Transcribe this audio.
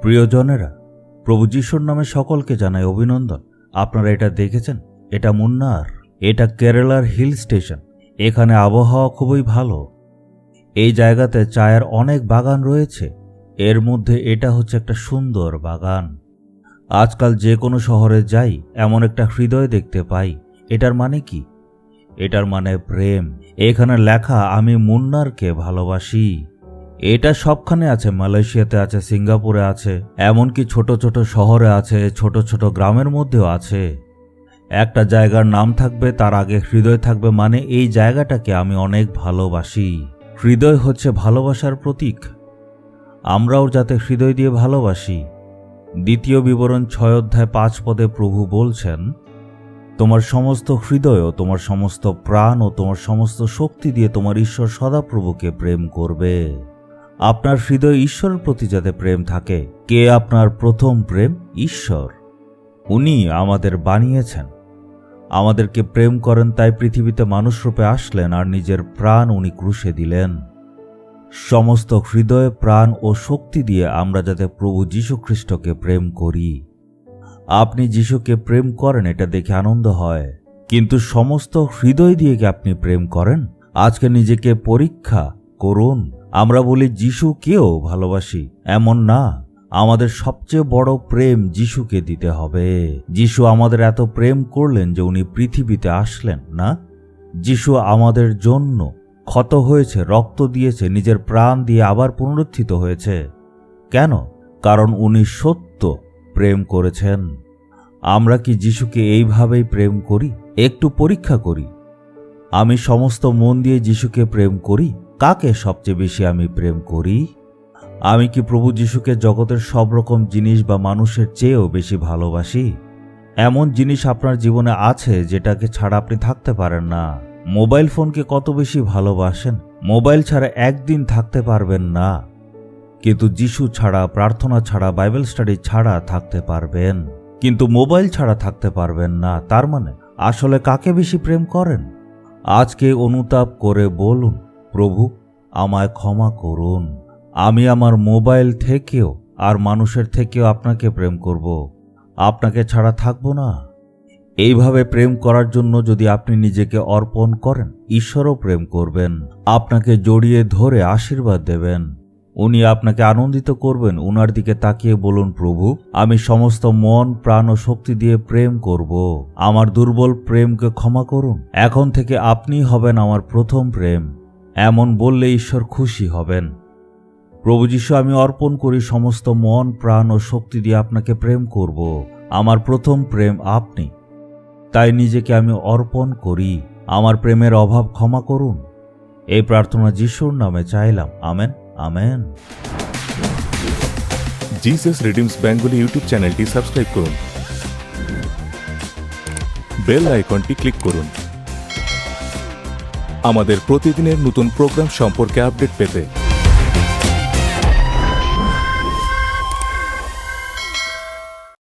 প্রিয়জনেরা, প্রভু যিশুর নামে সকলকে জানাই অভিনন্দন। আপনারা এটা দেখেছেন? এটা মুন্নার। এটা কেরালার হিল স্টেশন। এখানে আবহাওয়া খুবই ভালো। এই জায়গাতে চায়ের অনেক বাগান রয়েছে। এর মধ্যে এটা হচ্ছে একটা সুন্দর বাগান। আজকাল যে কোনো শহরে যাই এমন একটা হৃদয় দেখতে পাই। এটার মানে কি? এটার মানে প্রেম। এখানে লেখা, আমি মুন্নারকে ভালোবাসি। এটা সবখানে আছে। মালয়েশিয়াতে আছে, সিঙ্গাপুরে আছে, এমনকি ছোট ছোট শহরে আছে, ছোট ছোট গ্রামের মধ্যেও আছে। একটা জায়গার নাম থাকবে, তার আগে হৃদয় থাকবে, মানে এই জায়গাটাকে আমি অনেক ভালোবাসি। হৃদয় হচ্ছে ভালোবাসার প্রতীক। আমরাও যাতে হৃদয় দিয়ে ভালোবাসি। দ্বিতীয় বিবরণ 6 অধ্যায় 5 পদে প্রভু বলছেন, তোমার সমস্ত হৃদয় ও তোমার সমস্ত প্রাণ ও তোমার সমস্ত শক্তি দিয়ে তোমার ঈশ্বর সদাপ্রভুকে প্রেম করবে। আপনার হৃদয় ঈশ্বরের প্রতি যাতে প্রেম থাকে। কে আপনার প্রথম প্রেম? ঈশ্বর। উনি আমাদের বানিয়েছেন, আমাদেরকে প্রেম করেন, তাই পৃথিবীতে মানুষরূপে আসলেন আর নিজের প্রাণ উনি ক্রুশে দিলেন। সমস্ত হৃদয়, প্রাণ ও শক্তি দিয়ে আমরা যাতে প্রভু যীশু খ্রিস্টকে প্রেম করি। আপনি যিশুকে প্রেম করেন, এটা দেখে আনন্দ হয়, কিন্তু সমস্ত হৃদয় দিয়ে কি আপনি প্রেম করেন? আজকে নিজেকে পরীক্ষা করুন। আমরা বলি যিশুকেও ভালোবাসি, এমন না। আমাদের সবচেয়ে বড় প্রেম যিশুকে দিতে হবে। যিশু আমাদের এত প্রেম করলেন যে উনি পৃথিবীতে আসলেন না। যিশু আমাদের জন্য ক্ষত হয়েছে, রক্ত দিয়েছে, নিজের প্রাণ দিয়ে আবার পুনরুত্থিত হয়েছে। কেন? কারণ উনি সত্য প্রেম করেছেন। আমরা কি যিশুকে এইভাবেই প্রেম করি? একটু পরীক্ষা করি। আমি সমস্ত মন দিয়ে যিশুকে প্রেম করি। কাকে সবচেয়ে বেশি আমি প্রেম করি? আমি কি প্রভু যিশুকে জগতের সব রকম জিনিস বা মানুষের চেয়েও বেশি ভালোবাসি? এমন জিনিস আপনার জীবনে আছে যেটাকে ছাড়া আপনি থাকতে পারেন না। মোবাইল ফোনকে কত বেশি ভালোবাসেন? মোবাইল ছাড়া একদিন থাকতে পারবেন না, কিন্তু যিশু ছাড়া, প্রার্থনা ছাড়া, বাইবেল স্টাডি ছাড়া থাকতে পারবেন, কিন্তু মোবাইল ছাড়া থাকতে পারবেন না। তার মানে আসলে কাকে বেশি প্রেম করেন? আজকে অনুতাপ করে বলুন, প্রভু আমায় ক্ষমা করুন। আমি আমার মোবাইল থেকেও আর মানুষের থেকেও আপনাকে প্রেম করব, আপনাকে ছাড়া থাকবো না। এইভাবে প্রেম করার জন্য যদি আপনি নিজেকে অর্পণ করেন, ঈশ্বরও প্রেম করবেন, আপনাকে জড়িয়ে ধরে আশীর্বাদ দেবেন। উনি আপনাকে আনন্দিত করবেন। উনার দিকে তাকিয়ে বলুন, প্রভু আমি সমস্ত মন, প্রাণ ও শক্তি দিয়ে প্রেম করব। আমার দুর্বল প্রেমকে ক্ষমা করুন। এখন থেকে আপনি হবেন আমার প্রথম প্রেম। এমন বললে ঈশ্বর খুশি হবেন। প্রভু যীশু, আমি অর্পণ করি সমস্ত মন, প্রাণ ও শক্তি দিয়ে আপনাকে প্রেম করব। আমার প্রথম প্রেম আপনি, তাই নিজেকে আমি অর্পণ করি। আমার প্রেমের অভাব ক্ষমা করুন। এই প্রার্থনা যিশুর নামে চাইলাম। Amen, amen. Jesus redeems Bengali YouTube চ্যানেলটি সাবস্ক্রাইব করুন, বেল আইকনটি ক্লিক করুন আমাদের প্রতিদিনের নতুন প্রোগ্রাম সম্পর্কে আপডেট পেতে।